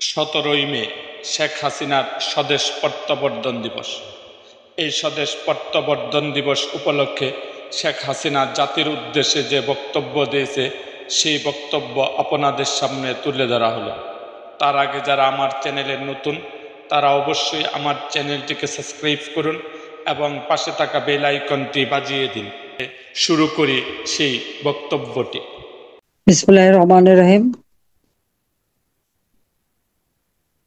17ই মে শেখ হাসিনার স্বদেশ প্রত্যাবর্তন দিবস। এই স্বদেশ প্রত্যাবর্তন দিবস উপলক্ষে শেখ হাসিনা জাতির উদ্দেশ্যে যে বক্তব্য দিয়েছে সেই বক্তব্য আপনাদের সামনে তুলে ধরা হলো। তার আগে যারা আমার চ্যানেলে নতুন তারা অবশ্যই আমার চ্যানেলটিকে সাবস্ক্রাইব করুন এবং পাশে থাকা বেল আইকনটি বাজিয়ে দিন। শুরু করি সেই বক্তব্যটি। বিসমিল্লাহির রহমানির রহিম।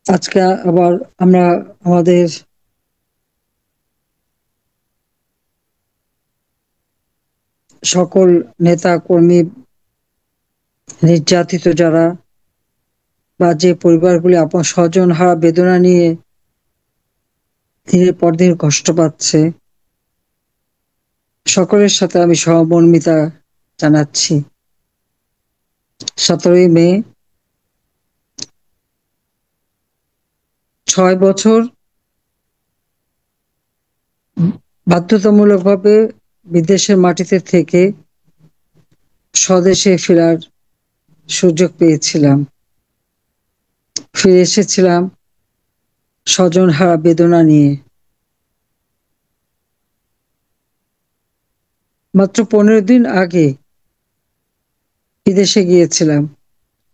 আজকে আবার আমরা আমাদের সকল নেতা কর্মী, নির্যাতিত যারা বা যে পরিবারগুলি আপন স্বজন হারা বেদনা নিয়ে দিনের পর দিন কষ্ট পাচ্ছে, সকলের সাথে আমি সহমর্মিতা জানাচ্ছি। 17ই মে 6 বছর বাধ্যতামূলকভাবে বিদেশের মাটিতে থেকে স্বদেশে ফেরার সুযোগ পেয়েছিলাম। ফিরে এসেছিলাম স্বজন হারা বেদনা নিয়ে। মাত্র 15 দিন আগে বিদেশে গিয়েছিলাম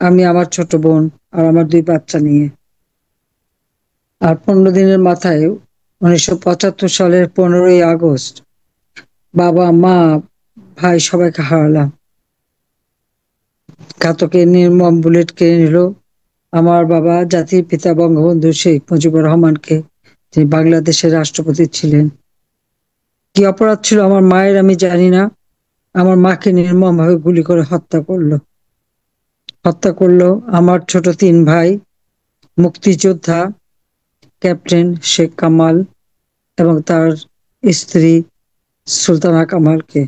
আমি, আমার ছোট বোন আর আমার 2 বাচ্চা নিয়ে। আর 15 দিনের মাথায় 1975 সালের 15ই আগস্ট বাবা, মা, ভাই সবাইকে হারালাম। ঘাতকের নির্মম বুলেট কেড়ে নিল আমার বাবা, জাতির পিতা বঙ্গবন্ধু শেখ মুজিবুর রহমানকে। তিনি বাংলাদেশের রাষ্ট্রপতি ছিলেন। কি অপরাধ ছিল আমার মায়ের আমি জানি না। আমার মাকে নির্মম ভাবে গুলি করে হত্যা করলো আমার ছোট 3 ভাই, মুক্তিযোদ্ধা ক্যাপ্টেন শেখ কামাল এবং তার স্ত্রী সুলতানা কামালকে।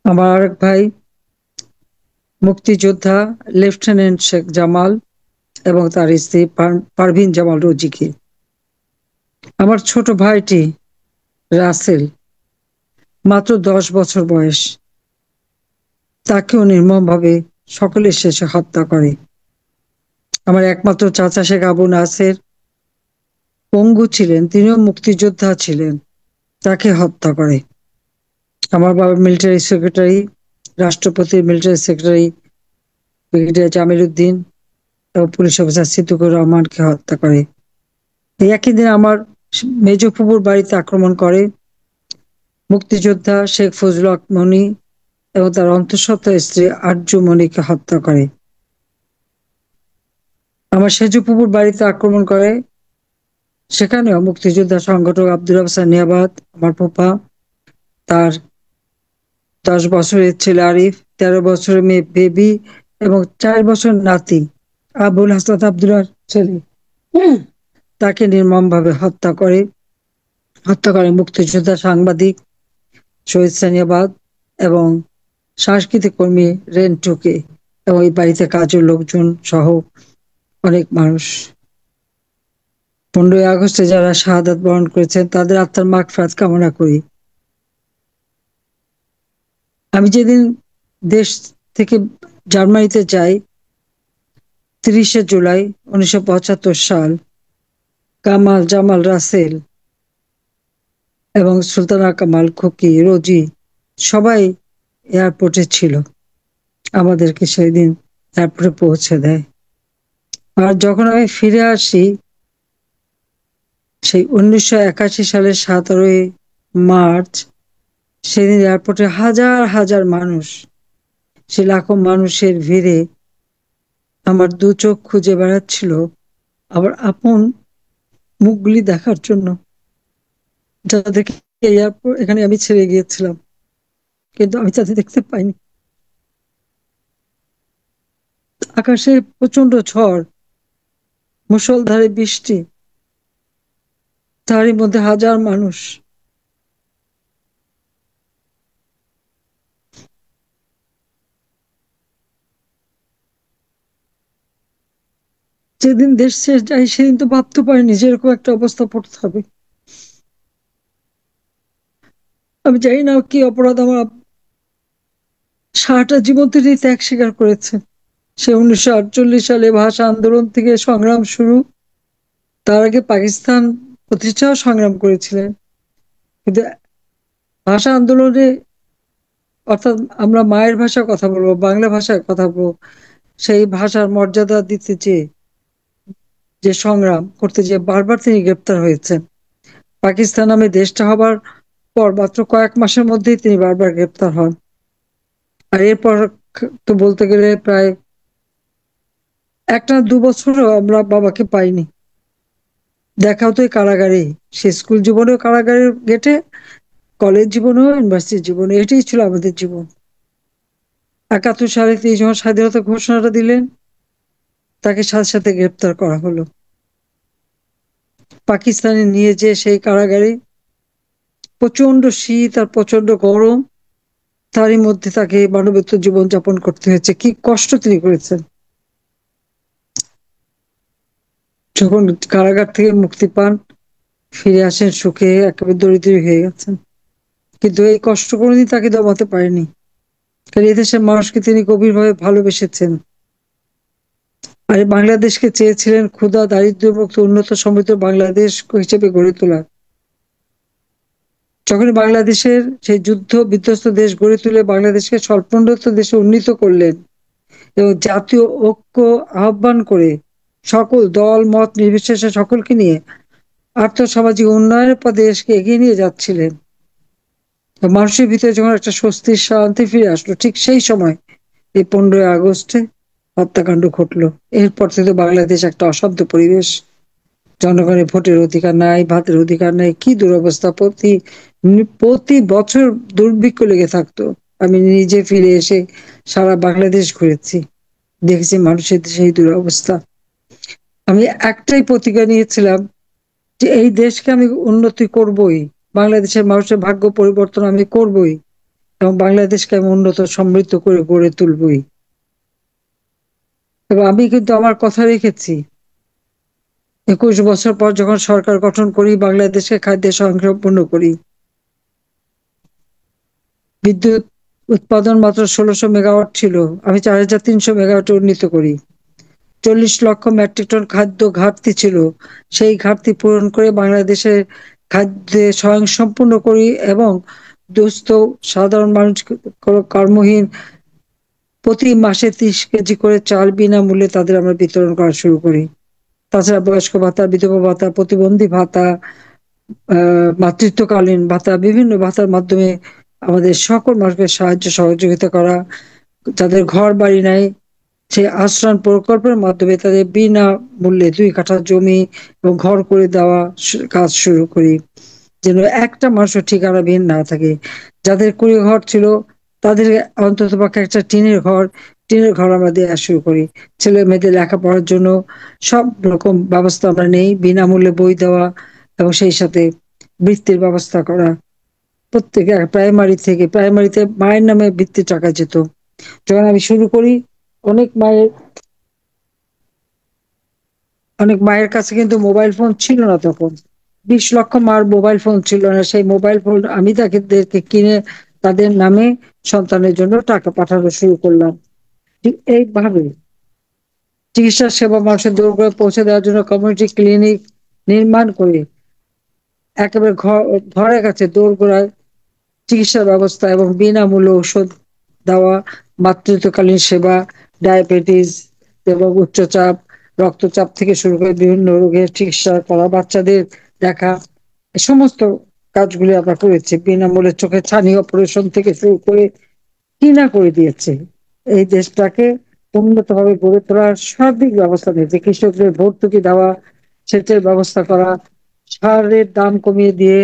আমার আরেক ভাই মুক্তিযোদ্ধা লেফটেন্যান্ট শেখ জামাল এবং তার স্ত্রী পারভিন জামাল রোজিকে। আমার ছোট ভাইটি রাসেল, মাত্র 10 বছর বয়স, তাকেও নির্মমভাবে সকলের শেষে হত্যা করে। আমার একমাত্র চাচা শেখ আবু নাসের পঙ্গু ছিলেন, তিনিও মুক্তিযোদ্ধা ছিলেন, তাকে হত্যা করে। আমার বাবা মিলিটারি সেক্রেটারি, রাষ্ট্রপতির military secretary brigadier Jamil Uddin এবং পুলিশ অফিসার সিদ্দিকুর রহমানকে হত্যা করে। এই একই দিন আমার মেজ ফুপুর বাড়িতে আক্রমণ করে মুক্তিযোদ্ধা শেখ ফজলুল হক মনি এবং তার অন্তঃসত্ত্বা স্ত্রী আরজু মনিকে হত্যা করে। আমার সেজু ফুপুর বাড়িতে আক্রমণ করে, সেখানেও মুক্তিযোদ্ধা সংগঠক আব্দুল হাসান নিয়াবাত, আমার ফুপা, তার 10 বছরের ছেলে আরিফ, 13 বছরের মেয়ে বেবি এবং 4 বছর নাতি আবুল হাসান আব্দুল্লাহর ছেলে, তাকে নির্মমভাবে হত্যা করে মুক্তিযোদ্ধা সাংবাদিক শহীদ সানিয়াবাদ এবং সাংস্কৃতিক কর্মী রেন্টুকে এবং এই বাড়িতে কাজের লোকজন সহ অনেক মানুষ। 15ই আগস্টে যারা শাহাদাত বরণ করেছেন তাদের আত্মার মাগফিরাত কামনা করি। আমি যেদিন দেশ থেকে জার্মানিতে যাই 30শে জুলাই 1975 সাল, কামাল, জামাল, রাসেল এবং সুলতানা কামাল, খুকি, রোজি সবাই এয়ারপোর্টে ছিল। আমাদেরকে সেই দিন এয়ারপোর্টে পৌঁছে দেয়। আর যখন আমি ফিরে আসি সেই 1981 সালের 17ই মার্চ, সেদিন এয়ারপোর্টে হাজার হাজার মানুষ, সে লাখো মানুষের ভিড়ে আমার 2 চোখ খুঁজে বেড়াচ্ছিল আবার আপন মুখগুলি দেখার জন্য, যাদেরকে এয়ারপোর্ট এখানে আমি ছেড়ে গিয়েছিলাম, কিন্তু আমি তাদের দেখতে পাইনি। আকাশে প্রচন্ড ঝড়, মুষলধারে বৃষ্টি, তারই মধ্যে হাজার মানুষ। যেদিন দেশ ছেড়ে যাই সেদিন তো ভাবতে পারিনি যে এরকম একটা অবস্থা পড়তে হবে। আমি জানি না কি অপরাধ আমার সারাটা জীবন তিনি ত্যাগ স্বীকার করেছেন। সে 1948 সালে ভাষা আন্দোলন থেকে সংগ্রাম শুরু। তার আগে পাকিস্তান প্রতিষ্ঠাও সংগ্রাম করেছিলেন, কিন্তু ভাষা আন্দোলনে, অর্থাৎ আমরা মায়ের ভাষায় কথা বলবো, বাংলা ভাষায় কথা বলবো, সেই ভাষার মর্যাদা দিতে চেয়ে যে সংগ্রাম করতে যে বারবার তিনি গ্রেপ্তার হয়েছেন। পাকিস্তান নামে দেশটা হবার পর মাত্র কয়েক মাসের মধ্যেই তিনি বারবার গ্রেপ্তার হন। আর এরপর তো বলতে গেলে প্রায় 1 না 2 বছরও আমরা বাবাকে পাইনি। দেখাও তো এই কারাগারে, সে স্কুল জীবনেও কারাগারের গেটে, কলেজ জীবনেও, ইউনিভার্সিটি জীবনে, এটাই ছিল আমাদের জীবন। 71 সালে তিনি যখন স্বাধীনতা ঘোষণাটা দিলেন, তাকে সাথে সাথে গ্রেপ্তার করা হলো। পাকিস্তানে নিয়ে যে সেই কারাগারে প্রচন্ড শীত আর প্রচন্ড গরম, তারই মধ্যে তাকে মানবেতর জীবন যাপন করতে হয়েছে। কি কষ্ট তিনি করেছেন। যখন কারাগার থেকে মুক্তি পান, ফিরে আসেন সুখে, একেবারে দরিদ্র হয়ে গেছেন। কিন্তু এই কষ্ট কোনোদিন তাকে দমাতে পারেনি, কারণ এদেশের মানুষকে তিনি গভীরভাবে ভালোবেসেছেন। আর এই বাংলাদেশকে চেয়েছিলেন ক্ষুধা দারিদ্র্য মুক্ত উন্নত সমৃদ্ধ বাংলাদেশ হিসেবে গড়ে তোলা। যখন বাংলাদেশের সেই যুদ্ধ বিধ্বস্ত দেশ গড়ে তুলে বাংলাদেশকে স্বল্পোন্নত দেশে উন্নীত করলেন এবং জাতীয় ঐক্য আহ্বান করে সকল দল মত নির্বিশেষে সকলকে নিয়ে আর্থসামাজিক উন্নয়নের পথে দেশকে এগিয়ে নিয়ে যাচ্ছিলেন, তো মানুষের ভিতরে যখন একটা স্বস্তির শান্তি ফিরে আসলো, ঠিক সেই সময় এই 15ই আগস্টে হত্যাকাণ্ড ঘটলো। এরপর থেকে বাংলাদেশ একটা অশান্ত পরিবেশ। জনগণের ভোটের অধিকার নাই, ভাতের অধিকার নাই, কি দুরবস্থা। প্রতি বছর দুর্ভিক্ষ লেগে থাকতো। আমি নিজে ফিরে এসে সারা বাংলাদেশ ঘুরেছি, দেখেছি মানুষের সেই দুরবস্থা। আমি একটাই প্রতিজ্ঞা নিয়েছিলাম যে এই দেশকে আমি উন্নতি করবই, বাংলাদেশের মানুষের ভাগ্য পরিবর্তন আমি করবই, এবং বাংলাদেশকে আমি উন্নত সমৃদ্ধ করে গড়ে তুলবই। এবং আমি কিন্তু আমার কথা রেখেছি। 21 বছর পর যখন সরকার গঠন করি, বাংলাদেশকে খাদ্যে স্বয়ংসম্পূর্ণ করি। বিদ্যুৎ উৎপাদন মাত্র 1600 মেগাওয়াট ছিল, আমি 4300 মেগাওয়াটে উন্নীত করি। 40 লক্ষ মেট্রিক টন খাদ্য ঘাটতি ছিল, সেই ঘাটতি পূরণ করে বাংলাদেশের খাদ্যে স্বয়ংসম্পূর্ণ করি এবং দুস্থ সাধারণ মানুষ, কর্মহীন, প্রতি মাসে 30 কেজি করে চাল বিনামূল্যে তাদের আমরা বিতরণ করা শুরু করি। তাছাড়া বয়স্ক ভাতা, বিধবা ভাতা, প্রতিবন্ধী ভাতা, মাতৃত্বকালীন ভাতা, বিভিন্ন ভাতার মাধ্যমে আমাদের সকল মানুষকে সাহায্য সহযোগিতা করা। যাদের ঘর বাড়ি নাই, সেই আশ্রয় প্রকল্পের মাধ্যমে তাদের বিনামূল্যে 2 কাঠা জমি এবং ঘর করে দেওয়া কাজ শুরু করি, যেন একটা মানুষের ঠিকানাবিহীন না থাকে। যাদের কুড়ি ঘর ছিল, তাদের অন্তত পক্ষে একটা টিনের ঘর আমরা দেওয়া শুরু করি। ছেলে মেয়েদের লেখাপড়ার জন্য সব রকম ব্যবস্থা আমরা নেই, বিনামূল্যে বই দেওয়া এবং সেই সাথে বৃত্তির ব্যবস্থা করা। প্রত্যেকে প্রাইমারিতে মায়ের নামে বৃত্তির টাকা যেত। যখন আমি শুরু করি, অনেক মায়ের অনেক মায়ের কাছে কিন্তু মোবাইল ফোন ছিল না তখন। 20 লক্ষ মার মোবাইল ফোন ছিল না। সেই মোবাইল ফোন আমি তাদেরকে কিনে তাদের নামে সন্তানের জন্য টাকা পাঠানো শুরু করলাম। ঠিক এইভাবে চিকিৎসা সেবা মানুষের দৌড় পৌঁছে দেওয়ার জন্য কমিউনিটি ক্লিনিক নির্মাণ করে একেবারে ঘরের কাছে দৌড়গোড়ায় চিকিৎসা ব্যবস্থা এবং বিনামূল্যে ঔষধ দেওয়া, মাতৃত্বকালীন সেবা, ডায়াবেটিস এবং উচ্চচাপ, রক্তচাপ থেকে শুরু করে বিভিন্ন রোগের চিকিৎসা করা, বাচ্চাদের দেখা, এই সমস্ত কাজগুলি আমরা করেছি। বিনামূল্যে চোখের ছানি অপারেশন থেকে শুরু করে কি না করে দিয়েছে। এই দেশটাকে উন্নতভাবে গড়ে তোলার সার্বিক ব্যবস্থা নিয়েছে। কৃষকদের ভর্তুকি দেওয়া, সেচের ব্যবস্থা করা, সারের দাম কমিয়ে দিয়ে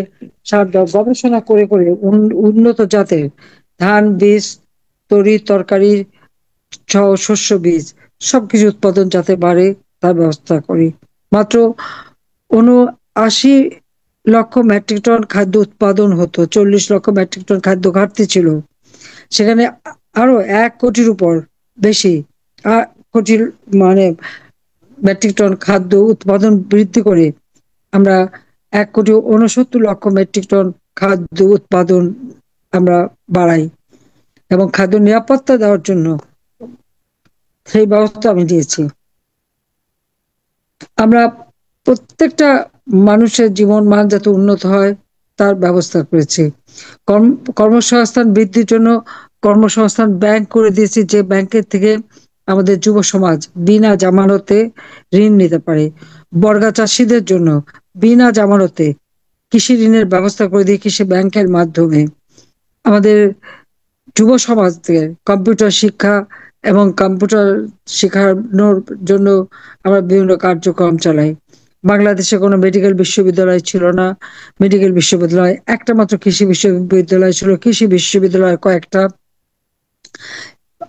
গবেষণা করে করে উন্নত জাতের ধান বীজ, তরকারি, শস্য বীজ সবকিছু উৎপাদন যাতে বাড়ে তার ব্যবস্থা করি। মাত্র 79 লক্ষ মেট্রিক টন খাদ্য উৎপাদন হতো, 40 লক্ষ মেট্রিক টন খাদ্য ঘাটতি ছিল। সেখানে আরো 1 কোটির উপর বেশি, কোটি মানে মেট্রিক টন খাদ্য উৎপাদন বৃদ্ধি করে আমরা 1,69 লক্ষ মেট্রিক টন খাদ্য উৎপাদন আমরা বাড়াই। এবং খাদ্য নিরাপত্তা দেওয়ার জন্য সেই ব্যবস্থা আমি নিয়েছি। আমরা প্রত্যেকটা মানুষের জীবন মান যাতে উন্নত হয় তার ব্যবস্থা করেছি। কর্মসংস্থান বৃদ্ধির জন্য কর্মসংস্থান ব্যাংক করে দিয়েছি, যে ব্যাংকের থেকে আমাদের যুব সমাজ বিনা জামানতে ঋণ নিতে পারে। বর্গা চাষীদের জন্য বিনা জামানতে কৃষি ঋণের ব্যবস্থা করে দিয়ে কৃষি ব্যাংকের মাধ্যমে আমাদের যুব সমাজকে কম্পিউটার শিক্ষা এবং কম্পিউটার শেখানোর জন্য আমরা বিভিন্ন কার্যক্রম চালাই। বাংলাদেশে কোনো মেডিকেল বিশ্ববিদ্যালয় ছিল না। মেডিকেল বিশ্ববিদ্যালয় একটা মাত্র, কৃষি বিশ্ববিদ্যালয় ছিল। কৃষি বিশ্ববিদ্যালয় কয়েকটা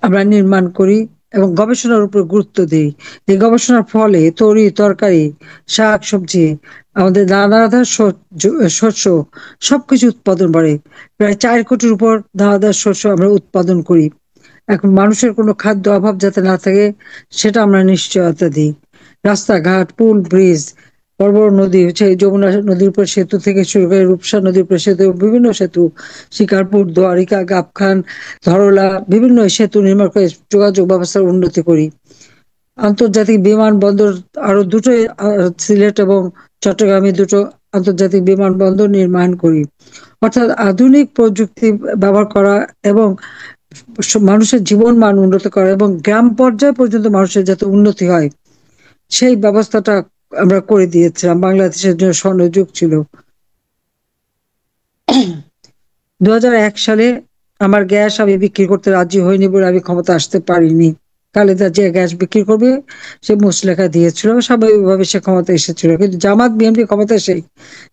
আমরা নির্মাণ করি এবং গবেষণার উপর গুরুত্ব দিই। এই গবেষণার ফলে তরি তরকারি, শাক সবজি, আমাদের দানাদার শস্য সবকিছু উৎপাদন বাড়ে। প্রায় 4 কোটির উপর দানাদার শস্য আমরা উৎপাদন করি। এখন মানুষের কোনো খাদ্য অভাব যাতে না থাকে সেটা আমরা নিশ্চয়তা দিই। রাস্তাঘাট, পুল, ব্রিজ, বড় বড় নদী হচ্ছে যমুনা নদীর উপর সেতু থেকে শুরু করে রূপসা নদীর উপর সেতু, বিভিন্ন সেতু, শিকারপুর, দ্বারিকা, গাবখান, ধরলা, বিভিন্ন সেতু নির্মাণ করে যোগাযোগ ব্যবস্থার উন্নতি করি। আন্তর্জাতিক বিমানবন্দর আরো দুটো, সিলেট এবং চট্টগ্রামে দুটো আন্তর্জাতিক বিমানবন্দর নির্মাণ করি। অর্থাৎ আধুনিক প্রযুক্তি ব্যবহার করা এবং মানুষের জীবন মান উন্নত করা এবং গ্রাম পর্যায় পর্যন্ত মানুষের যাতে উন্নতি হয় সেই ব্যবস্থাটা আমরা করে দিয়েছিলাম। বাংলাদেশের জন্য স্বর্ণযুগ ছিল। 2001 সালে আমার গ্যাস আমি বিক্রি করতে রাজি হইনি বলে আমি ক্ষমতা আসতে পারিনি। খালেদা যে গ্যাস বিক্রি করবে সে মুচলেখা দিয়েছিল, স্বাভাবিকভাবে সে ক্ষমতা এসেছিল। কিন্তু জামাত বিএনপি ক্ষমতা এসে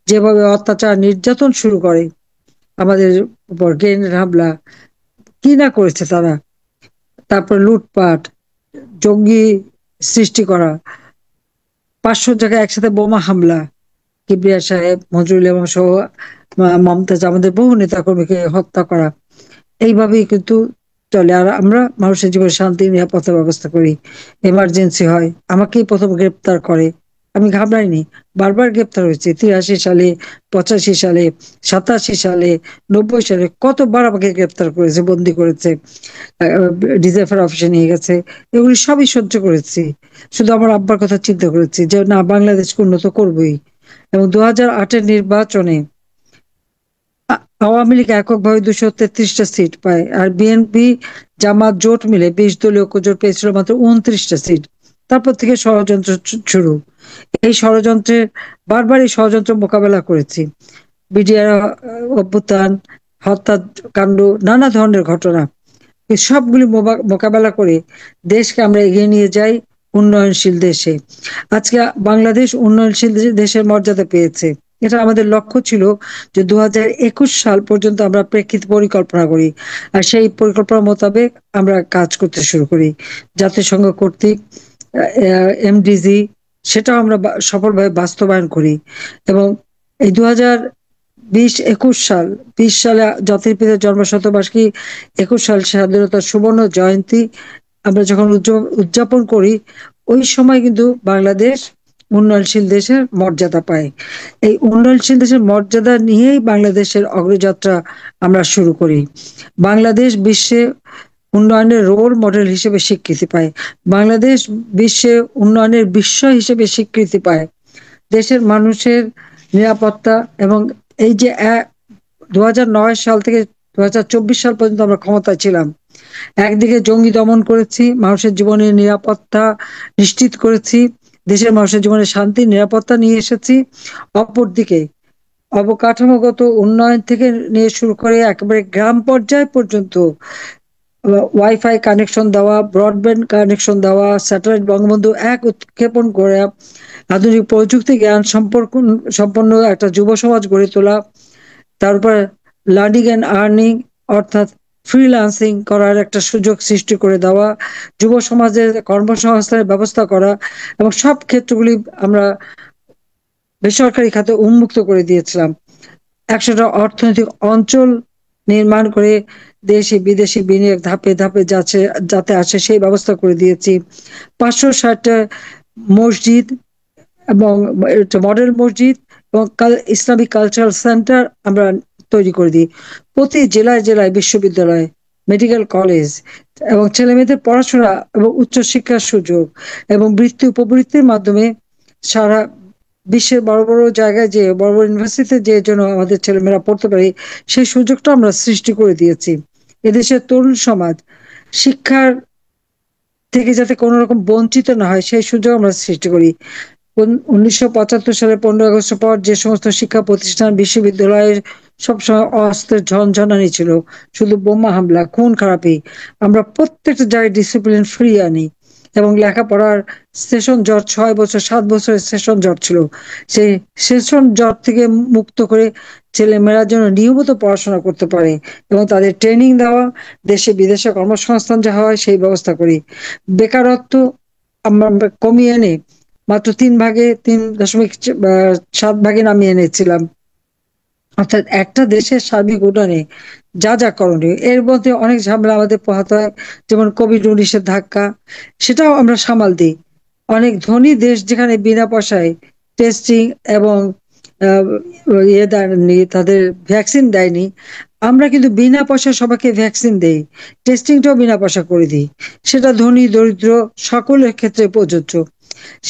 যেভাবে অত্যাচার নির্যাতন শুরু করে, আমাদের উপর গ্রেনেড হামলা কি না করেছে তারা, তারপর লুটপাট, জঙ্গি সৃষ্টি করা, 500 জায়গায় একসাথে বোমা হামলা, কিবরিয়া সাহেব, মঞ্জুরুল ইসলাম সহ মমতাজ, আমাদের বহু নেতাকর্মীকে হত্যা করা, এইভাবেই কিন্তু চলে। আর আমরা মানুষের জীবনে শান্তি নিরাপত্তার ব্যবস্থা করি। এমার্জেন্সি হয় আমাকেই প্রথম গ্রেপ্তার করে, আমি ঘাবড়াইনি। বারবার গ্রেপ্তার হয়েছে, 83 সালে, 85 সালে, 87 সালে, 90 সালে, কতবার আমাকে গ্রেপ্তার করেছে, বন্দি করেছে, ডিজাইফার অফিসে নিয়ে গেছে। এগুলি সবই সহ্য করেছি। শুধু আমার আব্বার কথা চিন্তা করেছি যে না, বাংলাদেশকে উন্নত করবোই। এবং 2008-এর নির্বাচনে আওয়ামী লীগ এককভাবে 233টা সিট পায়, আর বিএনপি জামাত জোট মিলে 20 দলীয় জোট পেয়েছিল মাত্র 29টা সিট। তারপর থেকে ষড়যন্ত্র শুরু। এই ষড়যন্ত্রের বারবার এই ষড়যন্ত্র মোকাবেলা করেছি। বিডিআর অভ্যুত্থান, হত্যাকাণ্ড, নানা ধরনের ঘটনা, এই সবগুলি মোকাবেলা করে দেশকে আমরা এগিয়ে নিয়ে যাই উন্নয়নশীল দেশে। আজকে বাংলাদেশ উন্নয়নশীল দেশের মর্যাদা পেয়েছে। এটা আমাদের লক্ষ্য ছিল যে 2021 সাল পর্যন্ত আমরা প্রেক্ষিত পরিকল্পনা করি, আর সেই পরিকল্পনা মোতাবেক আমরা কাজ করতে শুরু করি। জাতিসংঘ কর্তৃক এমডিজি, সেটাও আমরা সফলভাবে বাস্তবায়ন করি। এবং এই 2021 সাল, 20 সালে জাতির পিতার জন্মশতবার্ষিকী, 21 সাল স্বাধীনতার সুবর্ণ জয়ন্তী আমরা যখন উদযাপন করি, ওই সময় কিন্তু বাংলাদেশ উন্নয়নশীল দেশের মর্যাদা পায়। এই উন্নয়নশীল দেশের মর্যাদা নিয়েই বাংলাদেশের অগ্রযাত্রা আমরা শুরু করি। বাংলাদেশ বিশ্বে উন্নয়নের রোল মডেল হিসেবে স্বীকৃতি পায়। বাংলাদেশ বিশ্বে উন্নয়নের বিস্ময় হিসেবে স্বীকৃতি পায়। দেশের মানুষের নিরাপত্তা এবং এই যে 2009 সাল থেকে 2024 সাল পর্যন্ত আমরা ক্ষমতায় ছিলাম, একদিকে জঙ্গি দমন করেছি, মানুষের জীবনের নিরাপত্তা নিশ্চিত করেছি, দেশের মানুষের জীবনে শান্তি নিরাপত্তা নিয়ে এসেছি। অপরদিকে অবকাঠামোগত উন্নয়ন থেকে নিয়ে শুরু করে একেবারে গ্রাম পর্যায় পর্যন্ত ওয়াইফাই কানেকশন দেওয়া, ব্রডব্যান্ড কানেকশন দেওয়া, স্যাটেলাইট বঙ্গবন্ধু 1 উৎক্ষেপণ করে আধুনিক প্রযুক্তি জ্ঞান সম্পন্ন একটা যুব সমাজ গড়ে তোলা, তারপর লার্নিং অ্যান্ড আর্নিং অর্থাৎ ফ্রিল্যান্সিং করার একটা সুযোগ সৃষ্টি করে দেওয়া, যুব সমাজের কর্মসংস্থানের ব্যবস্থা করা, এবং সব ক্ষেত্রগুলি আমরা বেসরকারি খাতে উন্মুক্ত করে দিয়েছিলাম। 100টা অর্থনৈতিক অঞ্চল নির্মাণ করে দেশি বিদেশি বিনিয়োগ ধাপে ধাপে যাতে আসে সেই ব্যবস্থা করে দিয়েছি। 560টা মসজিদ এবং মডেল মসজিদ এবং ইসলামিক কালচারাল সেন্টার আমরা তৈরি করে দিই। প্রতি জেলায় জেলায় বিশ্ববিদ্যালয়, মেডিকেল কলেজ এবং ছেলেমেয়েদের পড়াশোনা এবং উচ্চশিক্ষার সুযোগ এবং বৃত্তি উপবৃত্তির মাধ্যমে সারা বিশ্বের বড় বড় জায়গায় যে বড় বড় ইউনিভার্সিটিতে যে জন্য আমাদের ছেলেমেয়েরা পড়তে পারে সেই সুযোগটা আমরা সৃষ্টি করে দিয়েছি। এদেশের তরুণ সমাজ শিক্ষার থেকে যাতে কোনো রকম বঞ্চিত না হয় সেই সুযোগ আমরা সৃষ্টি করি। 1975 সালে 15 আগস্টের পর যে সমস্ত শিক্ষা প্রতিষ্ঠান বিশ্ববিদ্যালয়ের সবসময় অস্ত্রের ঝনঝনানি ছিল, শুধু বোমা হামলা খুন খারাপি, আমরা প্রত্যেকটা জায়গায় ডিসিপ্লিন ফিরিয়ে আনি এবং লেখাপড়ার সেশন জট 6 বছর 7 বছরের সেশন জট ছিল, সেই সেশন জট থেকে মুক্ত করে ছেলেমেয়েরা যেন নিয়মিত পড়াশোনা করতে পারে এবং তাদের ট্রেনিং দেওয়া, দেশে বিদেশে কর্মসংস্থান যা হয় সেই ব্যবস্থা করি। বেকারত্ব আমরা কমিয়ে এনে মাত্র 3.7 ভাগে নামিয়ে এনেছিলাম। অর্থাৎ একটা দেশের সার্বিক উন্নয়নে যা যা করণীয় এর মধ্যে অনেক ঝামেলা আমাদের পোহাতে হয়, যেমন কোভিড-19 ধাক্কা, সেটাও আমরা সামাল দিই। অনেক ধনী দেশ যেখানে বিনা পয়সায় টেস্টিং এবং আহ, ইয়ে দেয়নি, তাদের ভ্যাকসিন দেয়নি, আমরা কিন্তু বিনা পয়সায় সবাইকে ভ্যাকসিন দেই, টেস্টিংটাও বিনা পয়সা করে দিই। সেটা ধনী দরিদ্র সকলের ক্ষেত্রে প্রযোজ্য।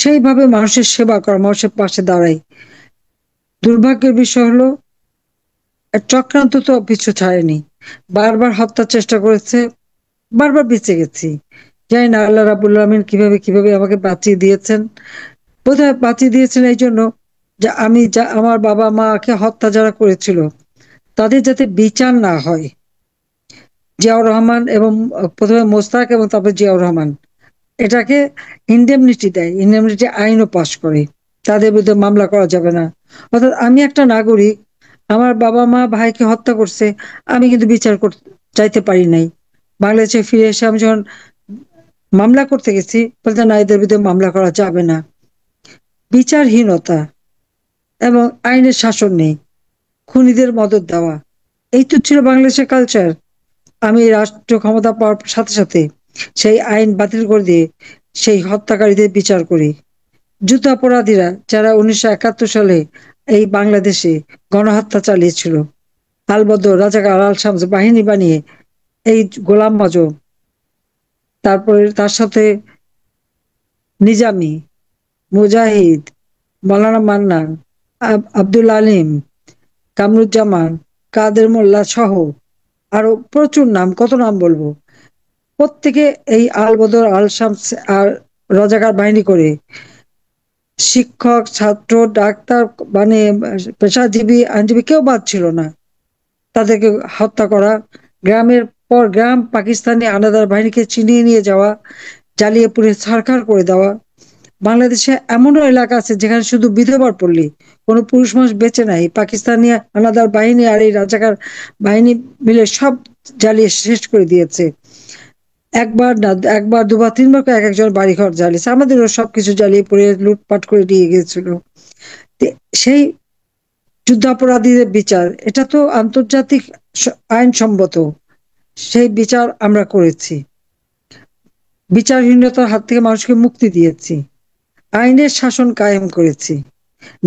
সেইভাবে মানুষের সেবা করা, মানুষের পাশে দাঁড়াই। দুর্ভাগ্যের বিষয় হলো চক্রান্ত তো পিছু ছাড়েনি, বারবার হত্যার চেষ্টা করেছে, বারবার বেঁচে গেছি। জানি না আল্লাহ রাবুল আলমিন কিভাবে কিভাবে আমাকে বাঁচিয়ে দিয়েছেন। বোধহয় বাঁচিয়ে দিয়েছেন এই জন্য যে আমি যা আমার বাবা মাকে হত্যা যারা করেছিল তাদের যাতে বিচার না হয়। জিয়াউর রহমান এবং প্রথমে মোস্তাক এবং তারপর জিয়াউর রহমান এটাকে ইনডেমনিটি দেয়, ইনডেমনিটি আইনও পাশ করে, তাদের বিরুদ্ধে মামলা করা যাবে না। অর্থাৎ আমি একটা নাগরিক, আমার বাবা মা ভাইকে হত্যা করছে, আমি কিন্তু বিচার চাইতে পারি নাই। বাংলাদেশে ফিরে এসে আমি যখন মামলা করতে গেছি, বলতে না এদের বিরুদ্ধে মামলা করা যাবে না। বিচারহীনতা এবং আইনের শাসন নেই, খুনিদের মদদ দেওয়া, এই তো ছিল বাংলাদেশের কালচার। আমি রাষ্ট্র ক্ষমতা পাওয়ার সাথে সাথে সেই আইন বাতিল করে দিয়ে সেই হত্যাকারীদের বিচার করি। যুদ্ধাপরাধীরা যারা 1971 সালে এই বাংলাদেশে গণহত্যা চালিয়েছিল, আলবদর রাজাকার আল শামস বাহিনী বানিয়ে এই গোলাম আজম, তারপরে তার সাথে নিজামি, মুজাহিদ, মৌলানা মান্নান, আব্দুল আলিম, কামরুজ্জামান, কাদের মোল্লা সহ আরো প্রচুর নাম, কত নাম বলবো, প্রত্যেকে এই আল বদর আল শামস আর রাজাকার বাহিনী করে শিক্ষক ছাত্র ডাক্তার মানে পেশাজীবী আইনজীবী কেউ বাদ ছিল না, তাদেরকে হত্যা করা, গ্রামের পর গ্রাম পাকিস্তানি আনাদার বাহিনীকে ছিনিয়ে নিয়ে যাওয়া, জ্বালিয়ে পুড়ে ছারখার করে দেওয়া। বাংলাদেশে এমনও এলাকা আছে যেখানে শুধু বিধবার পল্লী, কোনো পুরুষ মানুষ বেঁচে নাই, পাকিস্তানি আনাদার বাহিনী আর এই রাজাকার বাহিনী মিলে সব জ্বালিয়ে শেষ করে দিয়েছে। একবার না, একবার দুবার তিনবার করে এক একজন বাড়িঘর জ্বালিয়েছে, আমাদেরও সবকিছু জ্বালিয়ে পুড়ে লুটপাট করে নিয়ে গিয়েছিল। সেই যুদ্ধাপরাধীদের বিচার, এটা তো আন্তর্জাতিক আইনসম্মত, সেই বিচার আমরা করেছি। বিচারহীনতার হাত থেকে মানুষকে মুক্তি দিয়েছি, আইনের শাসন কায়েম করেছি,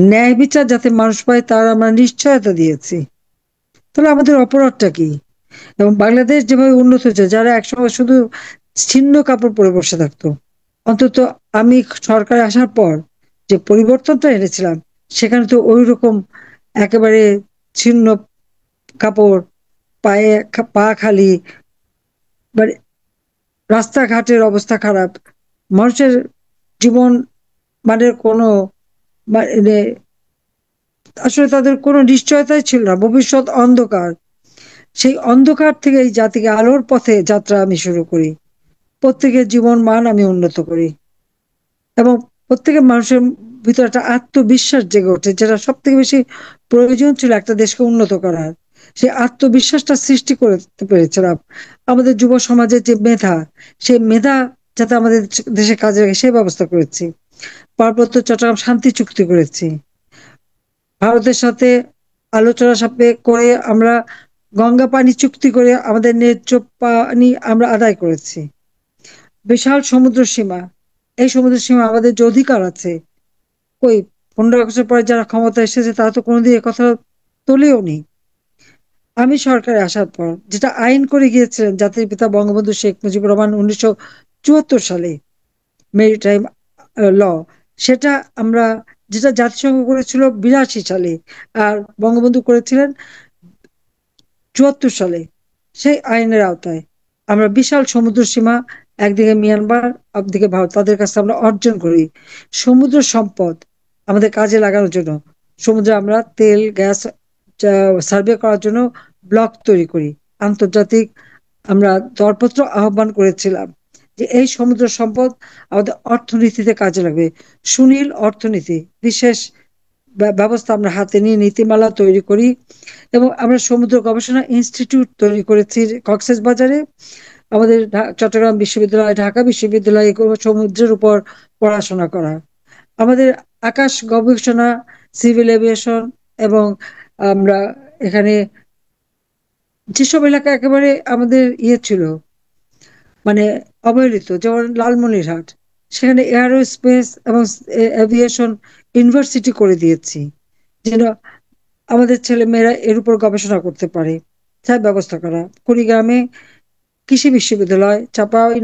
ন্যায় বিচার যাতে মানুষ পায় তার আমরা নিশ্চয়তা দিয়েছি। তাহলে আমাদের অপরাধটা কি? এবং বাংলাদেশ যেভাবে উন্নত হচ্ছে, যারা একসময় শুধু ছিন্ন কাপড় পরে বসে থাকতো, অন্তত আমি সরকারে আসার পর যে পরিবর্তনটা এনেছিলাম সেখানে তো ওই রকম একেবারে ছিন্ন কাপড়, পায়ে পা খালি, মানে রাস্তাঘাটের অবস্থা খারাপ, মানুষের জীবন মানের কোনো মানে আসলে তাদের কোনো নিশ্চয়তাই ছিল না, ভবিষ্যৎ অন্ধকার। সেই অন্ধকার থেকে এই জাতিকে আলোর পথে যাত্রা আমি শুরু করি, প্রত্যেকের জীবন মান আমি উন্নত করি এবং প্রত্যেকের মানুষের ভিতরে একটা আত্মবিশ্বাস জেগে ওঠে, যেটা সব থেকে বেশি প্রয়োজন ছিল একটা দেশকে উন্নত করার। সেই আত্মবিশ্বাসটা সৃষ্টি করতে পেরেছিলাম। আমাদের যুব সমাজের যে মেধা, সেই মেধা যাতে আমাদের দেশে কাজে লাগে সেই ব্যবস্থা করেছি। পার্বত্য চট্টগ্রাম শান্তি চুক্তি করেছি, ভারতের সাথে আলোচনা সাপেক্ষ করে আমরা গঙ্গা পানি চুক্তি করে আমাদের ন্যায্য পানি আমরা আদায় করেছি। বিশাল সমুদ্র সীমা, এই সমুদ্র সীমা আমাদের যে অধিকার আছে, ওই 15 আগস্টের পরে যারা ক্ষমতা এসেছে তারা তো কোনোদিন কথা তোলেও নি। আমি সরকারে আসার পর যেটা আইন করে গিয়েছিলেন জাতির পিতা বঙ্গবন্ধু শেখ মুজিবুর রহমান 1974 সালে, মেরিটাইম ল, সেটা আমরা, যেটা জাতিসংঘ করেছিল 82 সালে, আর বঙ্গবন্ধু করেছিলেন 74 সালে, সেই আইনের আওতায় আমরা বিশাল সমুদ্র সীমা, একদিকে মিয়ানমার, একদিকে ভারত, তাদের কাছে আমরা অর্জন করি সমুদ্র সম্পদ আমাদের কাজে লাগানোর জন্য। সমুদ্রে আমরা তেল গ্যাস সার্ভে করার জন্য ব্লক তৈরি করি। আন্তর্জাতিক আমরা দরপত্র আহ্বান করেছিলাম যে এই সমুদ্র সম্পদ আমাদের অর্থনীতিতে কাজে লাগবে। সুনীল অর্থনীতি বিশেষ ব্যবস্থা আমরা হাতে নিয়ে নীতিমালা তৈরি করি, এবং আমরা সমুদ্র গবেষণা ইনস্টিটিউট তৈরি করেছি কক্সবাজারে। আমাদের চট্টগ্রাম বিশ্ববিদ্যালয়, ঢাকা বিশ্ববিদ্যালয় এগুলো সমুদ্রের উপর পড়াশোনা করা। আমাদের আকাশ গবেষণা, সিভিল এভিয়েশন, এবং আমরা এখানে যেসব এলাকা একেবারে আমাদের ছিল, মানে অবহেলিত, যেমন লালমনিরহাট, সেখানে এয়ারোস্পেস এবং এভিয়েশন ইউনিভার্সিটি করে দিয়েছি, যেন আমাদের ছেলে মেয়েরা এর উপর গবেষণা করতে পারে। তার ব্যবস্থা করা। কুড়িগ্রামে কৃষি বিশ্ববিদ্যালয়,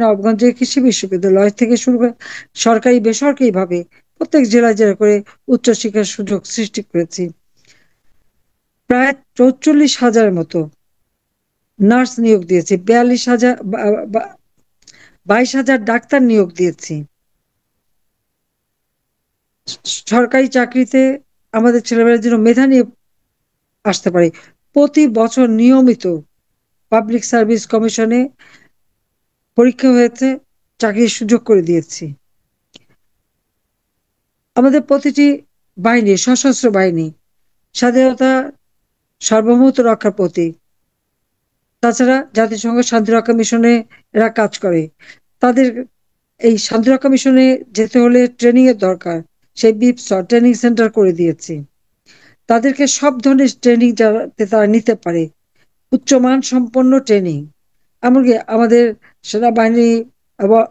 নবাবগঞ্জে কৃষি বিশ্ববিদ্যালয় থেকে শুরু করে সরকারি বেসরকারি ভাবে প্রত্যেক জেলায় জেলা করে উচ্চশিক্ষার সুযোগ সৃষ্টি করেছি। প্রায় 44,000 মতো নার্স নিয়োগ দিয়েছি, 22,000 ডাক্তার নিয়োগ দিয়েছি। সরকারি চাকরিতে আমাদের ছেলেমেয়েরা যেন মেধা নিয়ে আসতে পারে, প্রতি বছর নিয়মিত পাবলিক সার্ভিস কমিশনে পরীক্ষা হয়েছে, চাকরির সুযোগ করে দিয়েছি। আমাদের প্রতিটি বাহিনী, সশস্ত্র বাহিনী স্বাধীনতা সার্বভৌমত্ব রক্ষার প্রতীক। তাছাড়া জাতিসংঘ শান্তিরক্ষা মিশনে এরা কাজ করে। তাদের এই শান্তিরক্ষা মিশনে যেতে হলে ট্রেনিং এর দরকার, সেই বিপস ট্রেনিং সেন্টার করে দিয়েছি। তাদেরকে সব ধরনের ট্রেনিং যাতে তারা নিতে পারে, উচ্চমান সম্পন্ন ট্রেনিং। এমনকি আমাদের সেনাবাহিনী এবং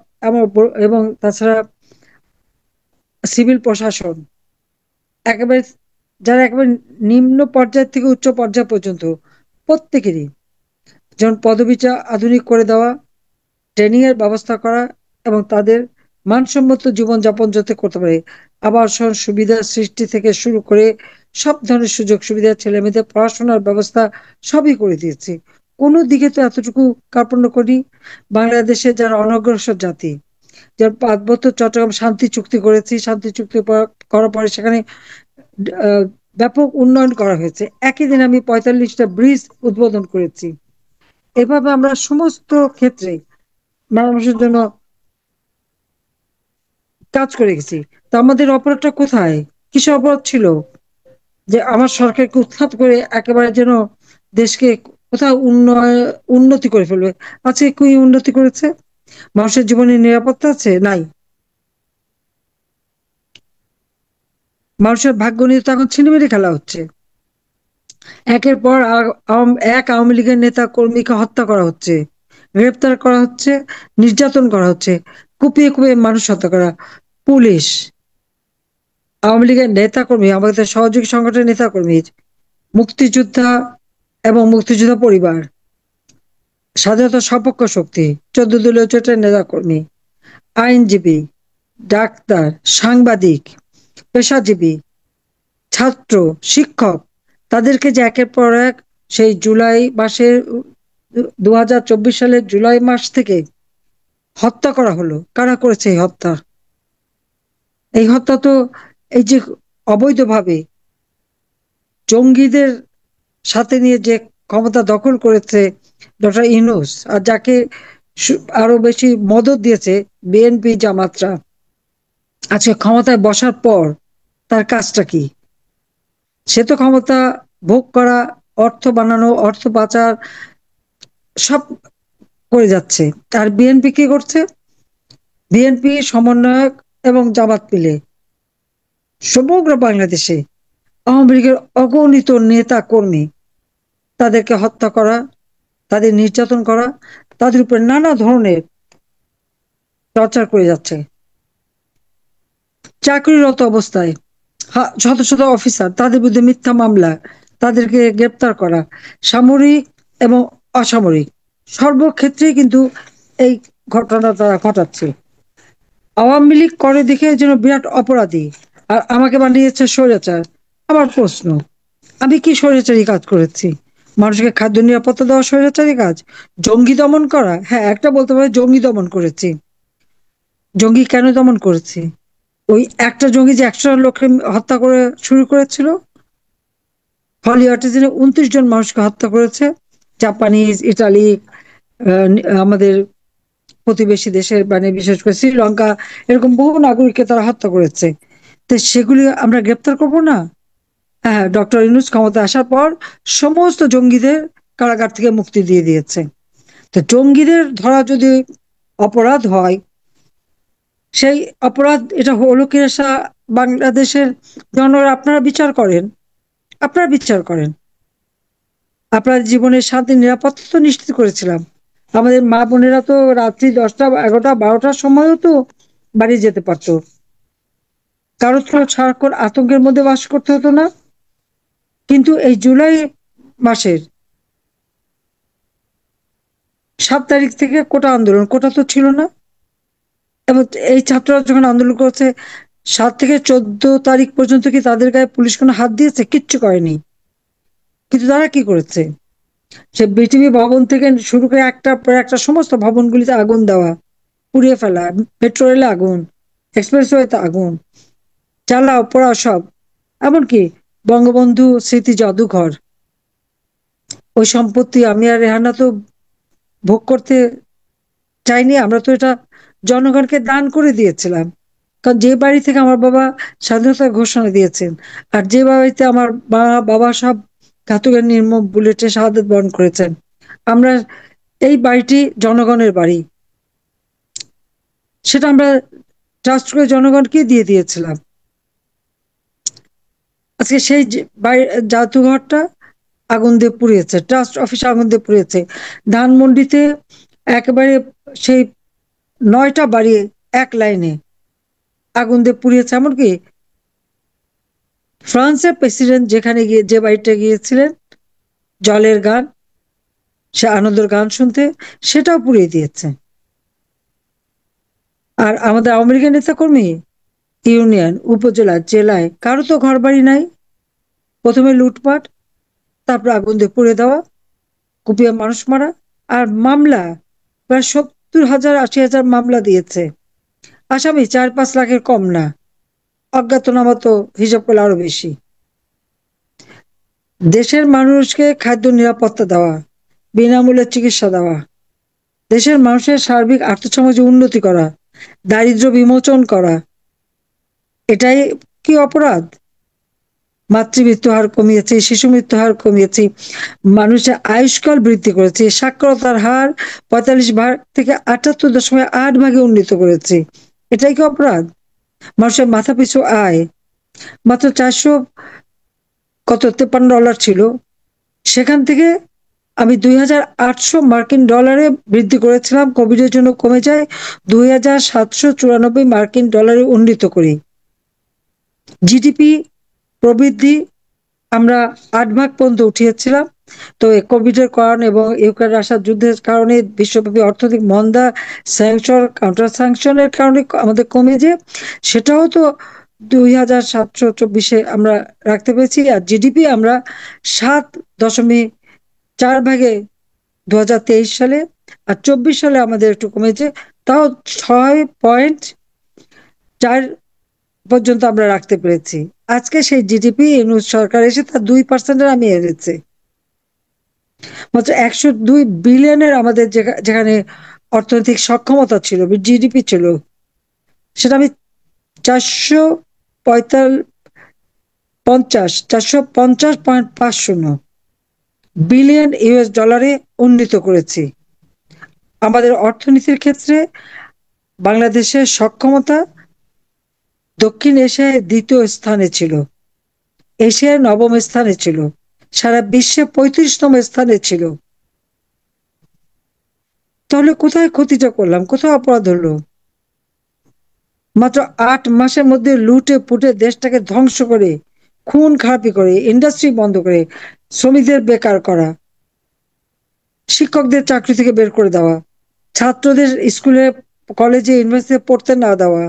এবং তাছাড়া সিভিল প্রশাসন, একেবারে যারা একেবারে নিম্ন পর্যায় থেকে উচ্চ পর্যায় পর্যন্ত প্রত্যেকেরই যেমন পদবিটা আধুনিক করে দেওয়া, ট্রেনিং এর ব্যবস্থা করা, এবং তাদের মানসম্মত জীবনযাপন যাতে করতে পারে, আবাসন সুবিধা সৃষ্টি থেকে শুরু করে সব ধরনের সুযোগ সুবিধা, ছেলে মেয়েদের পড়াশোনার ব্যবস্থা সবই করে দিয়েছি। কোনো দিকে তো এতটুকু কার্পণ্য করি। বাংলাদেশে যারা অনগ্রসর জাতি, যেমন পার্বত্য চট্টগ্রাম শান্তি চুক্তি করেছি, শান্তি চুক্তি করার পরে সেখানে আহ, ব্যাপক উন্নয়ন করা হয়েছে। একই দিন আমি 45টা ব্রিজ উদ্বোধন করেছি। এভাবে আমরা সমস্ত ক্ষেত্রে মানুষের জন্য কাজ করে গেছি। তা আমাদের অপরাধটা কোথায়? কিসে অপরাধ ছিল যে আমার সরকারকে উৎখাত করে একেবারে যেন দেশকে কোথাও উন্নতি করে ফেলবে? আজকে কি উন্নতি করেছে? মানুষের জীবনের নিরাপত্তা আছে? নাই। মানুষের ভাগ্য নিয়ে তো এখন ছিনিমিনি খেলা হচ্ছে। একের পর এক আওয়ামী লীগের নেতা কর্মীকে হত্যা করা হচ্ছে, গ্রেপ্তার করা হচ্ছে, নির্যাতন করা হচ্ছে, কুপিয়ে কুপিয়ে মানুষ হত্যা করা। পুলিশ, আওয়ামী লীগের নেতা কর্মী, আমাদের সহযোগী সংগঠনের নেতা কর্মী, মুক্তিযোদ্ধা এবং মুক্তিযোদ্ধা পরিবার, স্বাধীনতা সপক্ষ শক্তি, 14 দলীয় জোটের নেতা কর্মী, আইনজীবী, ডাক্তার, সাংবাদিক, পেশাজীবী, ছাত্র, শিক্ষক, তাদেরকে যে একের পর এক সেই জুলাই মাসের 2024 সালের জুলাই মাস থেকে হত্যা করা হলো। কারা করেছে এই হত্যা? এই হত্যা তো এই যে অবৈধভাবে জঙ্গিদের সাথে নিয়ে যে ক্ষমতা দখল করেছে ডক্টর ইউনূস, আর যাকে আরো বেশি মদত দিয়েছে বিএনপি জামাতরা, আজকে ক্ষমতায় বসার পর তার কাজটা কি? সে তো ক্ষমতা ভোগ করা, অর্থ বানানো, অর্থ পাচার সব করে যাচ্ছে। আর বিএনপি কি করছে? বিএনপি সমন্বয়ক এবং জামাত মিলে সমগ্র বাংলাদেশে আওয়ামী লীগের অগণিত নেতা কর্মী, তাদেরকে হত্যা করা, তাদের নির্যাতন করা, তাদের উপর নানা ধরনের টর্চার করে যাচ্ছে। চাকরিরত অবস্থায় শত শত অফিসার, তাদের বিরুদ্ধে মিথ্যা মামলা, তাদেরকে গ্রেপ্তার করা, সামরিক এবং অসামরিক সর্বক্ষেত্রেই কিন্তু এই ঘটনা তারা ঘটাচ্ছে। আওয়ামী লীগ করে দেখে যেন বিরাট অপরাধী, আর আমাকে বানিয়েছে স্বৈরাচার। আমার প্রশ্ন, আমি কি স্বৈরাচারী কাজ করেছি? মানুষকে খাদ্য নিরাপত্তা দেওয়া স্বৈরাচারী কাজ? জঙ্গি দমন করা? হ্যাঁ, একটা বলতে পারে জঙ্গি দমন করেছি। জঙ্গি কেন দমন করেছি? ওই একটা জঙ্গি যে 100 লোককে হত্যা করে শুরু করেছিল, হলিউডে 29 জন মানুষকে হত্যা করেছে। জাপানিজ, ইটালি, আমাদের প্রতিবেশী দেশের মানে বিশেষ করে শ্রীলঙ্কা, এরকম বহু নাগরিককে তারা হত্যা করেছে। তো সেগুলি আমরা গ্রেপ্তার করব না? হ্যাঁ, ডক্টর ইউনূস ক্ষমতা আসার পর সমস্ত জঙ্গিদের কারাগার থেকে মুক্তি দিয়ে দিয়েছে। তো জঙ্গিদের ধরা যদি অপরাধ হয়, সেই অপরাধ এটা হলো কিনা বাংলাদেশের জনগণ আপনারা বিচার করেন। আপনারা বিচার করেন। আপনার জীবনের শান্তি নিরাপত্তা তো নিশ্চিত করেছিলাম। আমাদের মা বোনেরা তো রাত্রি 10টা 11টা 12টার সময়ও তো বাড়ি যেতে পারতো। কারো তো সারাক্ষণ আতঙ্কের মধ্যে বাস করতে হতো না। কিন্তু এই জুলাই মাসের 7 তারিখ থেকে কোটা আন্দোলন, কোটা তো ছিল না। এবং এই ছাত্ররা যখন আন্দোলন করছে, 7 থেকে 14 তারিখ পর্যন্ত কি তাদের গায়ে পুলিশ কোনো হাত দিয়েছে? কিচ্ছু করেনি। কিন্তু তারা কি করেছে? সে বিটিভি ভবন থেকে শুরু করে একটার পর একটা সমস্ত ভবনগুলিতে আগুন দেওয়া, পুড়িয়ে ফেলা, মেট্রো রেলে আগুন, এক্সপ্রেসওয়েতে আগুন, জ্বালাও পোড়াও সব। এমনকি বঙ্গবন্ধু স্মৃতি জাদুঘর, ওই সম্পত্তি আমি আর রেহানা তো ভোগ করতে চাইনি। আমরা তো এটা জনগণকে দান করে দিয়েছিলাম। কারণ যে বাড়ি থেকে আমার বাবা স্বাধীনতার ঘোষণা দিয়েছেন, আর যে বাড়িতে আমার মা বাবা সব ঘাতকের নির্মম বুলেটে শাহাদত বরণ করেছেন, আমরা এই বাড়িটি জনগণের বাড়ি, সেটা আমরা ট্রাস্ট করে জনগণকে দিয়ে দিয়েছিলাম। আজকে সেই জাদুঘরটা আগুন দিয়ে পুড়িয়েছে, ট্রাস্ট অফিস আগুন দিয়ে পুড়িয়েছে। ধানমন্ডিতে একেবারে সেই 9টা বাড়ি এক লাইনে আগুন দিয়ে পুড়িয়েছে। এমনকি ফ্রান্সের প্রেসিডেন্ট যেখানে গিয়ে যে বাড়িটা গিয়েছিলেন জলের গান, সে আনন্দের গান শুনতে, সেটাও পুড়িয়ে দিয়েছে। আর আমাদের আওয়ামী লীগের নেতাকর্মী ইউনিয়ন, উপজেলা, জেলায় কারো তো ঘর বাড়ি নাই। প্রথমে লুটপাট, তারপর আগুন দিয়ে পুড়ে দেওয়া, কুপিয়ে মানুষ মারা। আর মামলা প্রায় 70,000 80,000 মামলা দিয়েছে। আসামি 4-5 লাখের কম না। অজ্ঞাতনামা তো হিসাব করলে আরো বেশি। দেশের মানুষকে খাদ্য নিরাপত্তা দেওয়া, বিনামূল্যে চিকিৎসা দেওয়া, দেশের মানুষের সার্বিক আর্থসামাজিক উন্নতি করা, দারিদ্র্য বিমোচন করা, এটাই কি অপরাধ? মাতৃমৃত্যু হার কমিয়েছে, শিশু মৃত্যু হার কমিয়েছি, মানুষের আয়ুষ্কাল বৃদ্ধি করেছে, সাক্ষরতার হার 45 ভাগ থেকে 78.8 ভাগে উন্নীত করেছে। এটাই কি অপরাধ? মানুষের মাথা পিছু আয় মাত্র 453 ডলার ছিল, সেখান থেকে আমি 2,800 মার্কিন ডলারে বৃদ্ধি করেছিলাম। কোভিডের জন্য কমে যায়, 2,794 মার্কিন ডলারে উন্নীত করি। জিডিপি প্রবৃদ্ধি আমরা 8 ভাগ পর্যন্ত উঠিয়েছিলাম। তো কোভিড এর কারণে এবং ইউক্রেন রাশিয়ার যুদ্ধের কারণে বিশ্বব্যাপী অর্থনৈতিক মন্দা, স্যাংশন কাউন্টার স্যাংশনের কারণে আমাদের কমে যে, সেটাও তো 2,724 আমরা রাখতে পেরেছি। আর জিডিপি আমরা 7.4 ভাগে 2023 সালে, আর 24 সালে আমাদের একটু কমেছে, তাও 6.4 পর্যন্ত আমরা রাখতে পেরেছি। আজকে সেই জিডিপি সরকার এসে তার 2% আমি এনেছে। মাত্র 102 বিলিয়নের আমাদের যেখানে অর্থনৈতিক সক্ষমতা ছিল, জিডিপি ছিল, সেটা আমি 450 বিলিয়ন US ডলারে উন্নীত করেছি। আমাদের অর্থনীতির ক্ষেত্রে বাংলাদেশের সক্ষমতা দক্ষিণ এশিয়ায় 2য় স্থানে ছিল, এশিয়ায় 9ম স্থানে ছিল, সারা বিশ্বে 35তম স্থানে ছিল। তাহলে কোথায় ক্ষতিটা করলাম? কোথায় অপরাধ হলো? মাত্র 8 মাসের মধ্যে লুটে পুটে দেশটাকে ধ্বংস করে খুন খারাপি করে, ইন্ডাস্ট্রি বন্ধ করে, শ্রমিকদের বেকার করা, শিক্ষকদের চাকরি থেকে বের করে দেওয়া, ছাত্রদের স্কুলে কলেজে ইউনিভার্সিটিতে পড়তে না দেওয়া,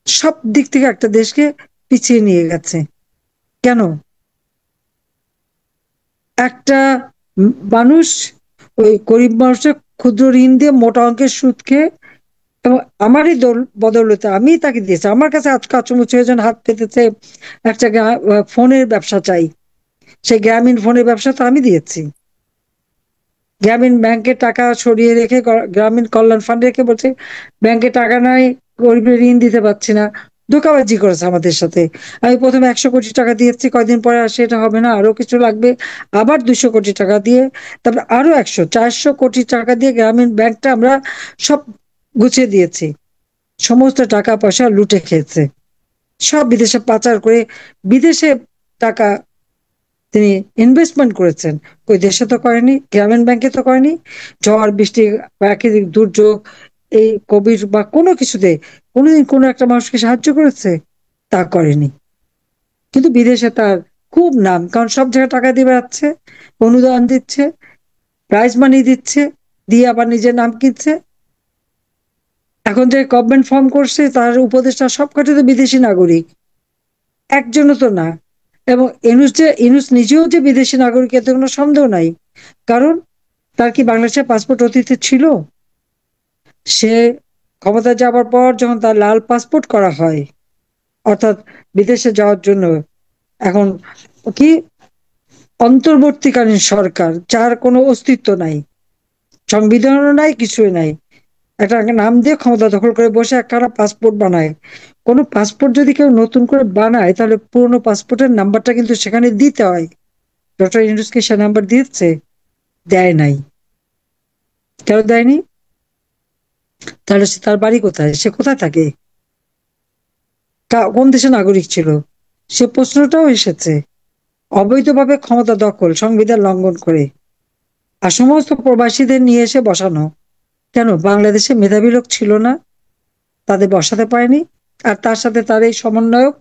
সব দিক থেকে একটা দেশকে পিছিয়ে নিয়ে গেছে। কেন? একটা মানুষ, ওই গরিব মানুষের ক্ষুদ্র ঋণ দিয়ে মোটা অঙ্কের সুদ খেয়ে, এবং আমারই বদৌলতে আমি তাকে দিয়েছি। আমার কাছে আজ কাচুমুচু একজন হাত পেতেছে, একটা ফোনের ব্যবসা চাই, সেই গ্রামীণ ফোনের ব্যবসা তো আমি দিয়েছি। গ্রামীণ ব্যাংকে টাকা সরিয়ে রেখে, গ্রামীণ কল্যাণ ফান্ডে রেখে বলছে ব্যাংকে টাকা নাই, গরিবের ঋণ দিতে পারছি না। ধোঁকাবাজি করেছে আমাদের সাথে। আমি প্রথমে 100 কোটি টাকা দিয়েছি, কয়দিন পরে আর সেটা হবে না, আরো কিছু লাগবে, আবার 200 কোটি টাকা দিয়ে, তারপর আরো 400 কোটি টাকা দিয়ে গ্রামীণ ব্যাংকটা আমরা সব গুছিয়ে দিয়েছি। সমস্ত টাকা পয়সা লুটে খেয়েছে, সব বিদেশে পাচার করে বিদেশে টাকা তিনি ইনভেস্টমেন্ট করেছেন। ওই দেশে তো করেনি, গ্রামীণ ব্যাংকে তো করেনি। ঝড় বৃষ্টি, প্রাকৃতিক দুর্যোগ, এই কোভিড বা কোনো কিছুতে কোনোদিন কোনো একটা মানুষকে সাহায্য করেছে? তা করেনি। কিন্তু বিদেশে তার খুব নাম, কারণ সব জায়গায় টাকা দিয়ে বেড়াচ্ছে, অনুদান দিচ্ছে, প্রাইজ মানি দিচ্ছে, দিয়ে আবার নিজের নাম কিনছে। এখন যে গভর্নমেন্ট ফর্ম করছে তার উপদেষ্টা সবকটা তো বিদেশি নাগরিক, একজনও তো না। এবং ইনুস নিজেও যে বিদেশি নাগরিক এতে কোনো সন্দেহ নাই। কারণ তার কি বাংলাদেশের পাসপোর্ট অতীতে ছিল? সে ক্ষমতা যাবার পর যখন তার লাল পাসপোর্ট করা হয়, অর্থাৎ বিদেশে যাওয়ার জন্য, এখন কি অন্তর্বর্তীকালীন সরকার, যার কোনো অস্তিত্ব নাই, সংবিধানও নাই, কিছুই নাই, একটা নাম দিয়ে ক্ষমতা দখল করে বসে একখানা পাসপোর্ট বানায়। কোনো পাসপোর্ট যদি কেউ নতুন করে বানায় তাহলে পুরোনো পাসপোর্টের নাম্বারটা কিন্তু সেখানে দিতে হয়। ডক্টর ইউনূসকে সে নাম্বার দিয়েছে? দেয় নাই। কেন দেয়নি? তাহলে তার বাড়ি কোথায়, সে কোথায় থাকে, কোন দেশের নাগরিক ছিল? সে প্রশ্নটাও এসেছে। অবৈধভাবে ক্ষমতা দখল, সংবিধান লঙ্ঘন করে, আর সমস্ত প্রবাসীদের নিয়ে এসে বসানো। কেন বাংলাদেশে মেধাবী লোক ছিল না? তাদের বসাতে পারেনি? আর তার সাথে তার এই সমন্বয়ক,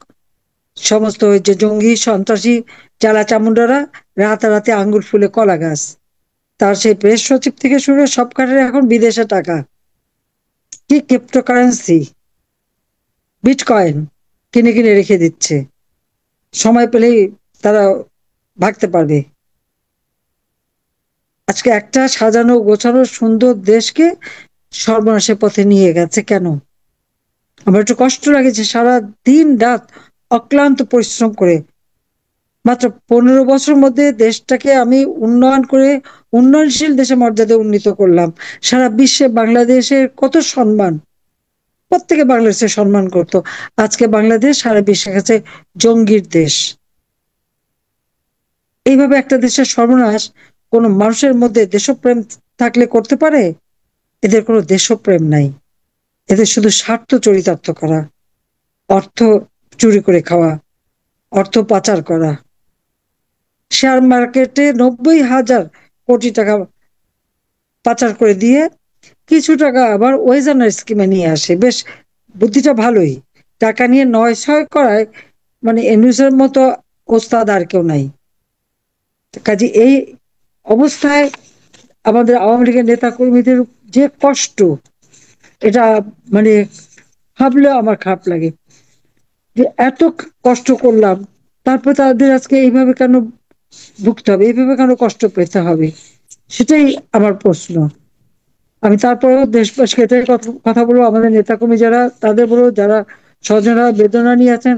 সমস্ত ওই যে জঙ্গি সন্ত্রাসী চালা চামুন্ডারা, রাতারাতি আঙ্গুল ফুলে কলা গাছ। তার সেই প্রেস সচিব থেকে শুরু করে সব কাটারে এখন বিদেশে টাকা। কি ক্রিপ্টোকারেন্সি, বিটকয়েন কিনে কিনে রেখে দিচ্ছে, সময় পেলেই তারা ভাগতে পারবে। আজকে একটা সাজানো গোছানো সুন্দর দেশকে সর্বনাশের পথে নিয়ে গেছে। কেন? আমার একটু কষ্ট লাগে যে সারা দিন রাত অক্লান্ত পরিশ্রম করে মাত্র 15 বছর মধ্যে দেশটাকে আমি উন্নয়ন করে উন্নয়নশীল দেশে মর্যাদা উন্নীত করলাম। সারা বিশ্বে বাংলাদেশের কত সম্মান, প্রত্যেকে বাংলাদেশের সম্মান করত। আজকে বাংলাদেশ সারা বিশ্বের কাছে জঙ্গির দেশ। এইভাবে একটা দেশের সর্বনাশ কোন মানুষের মধ্যে দেশপ্রেম থাকলে করতে পারে? এদের কোনো দেশপ্রেম নাই, এদের শুধু স্বার্থ চরিতার্থ করা, অর্থ চুরি করে খাওয়া, অর্থ পাচার করা। শেয়ার মার্কেটে 90,000 কোটি টাকা পাচার করে দিয়ে কিছু টাকা আবার ওয়েজানার স্কিমে নিয়ে আসে। বেশ, বুদ্ধিটা ভালোই। টাকা নিয়ে নয় ছয় করায় মানে এনুসের মতো ওস্তাদ আর কেউ নাই। কাজে এই অবস্থায় আমাদের আওয়ামী লীগের নেতা কর্মীদের যে কষ্ট, এটা মানে ভাবলেও আমার খারাপ লাগে যে এত কষ্ট করলাম, তারপর তাদের আজকে এইভাবে কেন ভুগতে হবে, এইভাবে কেন কষ্ট পেতে হবে? সেটাই আমার প্রশ্ন। আমি তারপরেও দেশবাসীকে এটাই কথা বলবো, আমাদের নেতাকর্মী যারা তাদের বলবো, যারা স্বজনরা বেদনা নিয়ে আছেন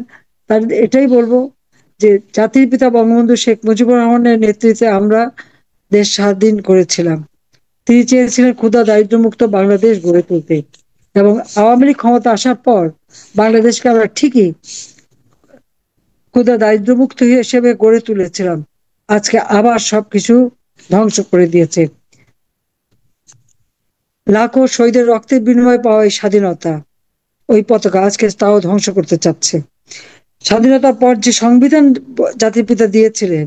তাদের এটাই বলবো যে জাতির পিতা বঙ্গবন্ধু শেখ মুজিবুর রহমানের নেতৃত্বে আমরা দেশ স্বাধীন করেছিলাম। তিনি চেয়েছিলেন ক্ষুধা দারিদ্র্যমুক্ত বাংলাদেশ গড়ে তুলতে, এবং আওয়ামী লীগ ক্ষমতা আসার পর বাংলাদেশকে আমরা ঠিকই ক্ষুধা দারিদ্র্যমুক্ত হিসেবে গড়ে তুলেছিলাম। আজকে আবার সবকিছু ধ্বংস করে দিয়েছে। লাখো শহীদের রক্তের বিনিময়ে পাওয়া এই স্বাধীনতা, ওই পতাকা আজকে তাও ধ্বংস করতে চাচ্ছে। স্বাধীনতার পর যে সংবিধান জাতির পিতা দিয়েছিলেন,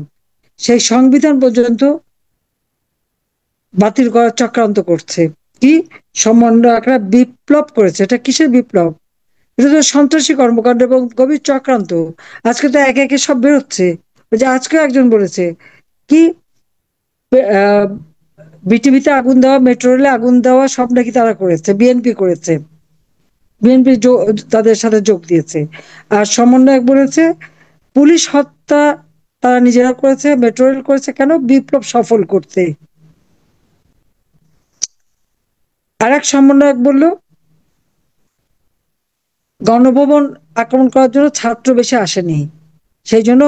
সেই সংবিধান পর্যন্ত বাতিল করার চক্রান্ত করছে। কি সমন্বয়করা বিপ্লব করেছে। এটা কিসের বিপ্লব? এটা তো সন্ত্রাসী কর্মকাণ্ড এবং গভীর চক্রান্ত। আজকে তো একে একে সব বেরোচ্ছে। ওই যে আজকেও একজন বলেছে কি, আহ বিটিভিতে আগুন দেওয়া, মেট্রো রেলে আগুন দেওয়া সব নাকি তারা করেছে, বিএনপি করেছে, বিএনপি তাদের সাথে যোগ দিয়েছে। আর সমন্বয়ক বলেছে পুলিশ হত্যা তারা নিজেরা করেছে, মেট্রো রেল করেছে কেন, বিপ্লব সফল করতে। আর এক সমন্বয়ক বলল গণভবন আক্রমণ করার জন্য ছাত্র বেশি আসেনি, সেই জন্য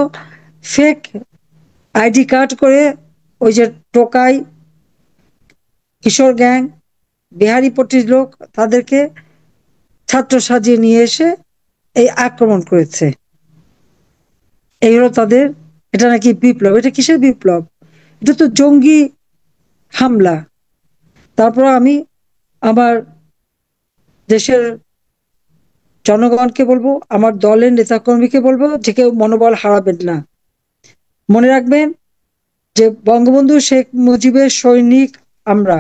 ফেক আইডি কার্ড করে ওই যে টোকাই কিশোর গ্যাং, বিহারি পট্টির লোক, তাদেরকে ছাত্র সাজিয়ে নিয়ে এসে এই আক্রমণ করেছে। এই হলো তাদের, এটা নাকি বিপ্লব। এটা কিসের বিপ্লব? এটা তো জঙ্গি হামলা। তারপর আমি আমার দেশের জনগণকে বলবো, আমার দলের নেতাকর্মীকে বলবো যে কেউ মনোবল হারাবেন না। মনে রাখবেন যে বঙ্গবন্ধু শেখ মুজিবের সৈনিক আমরা,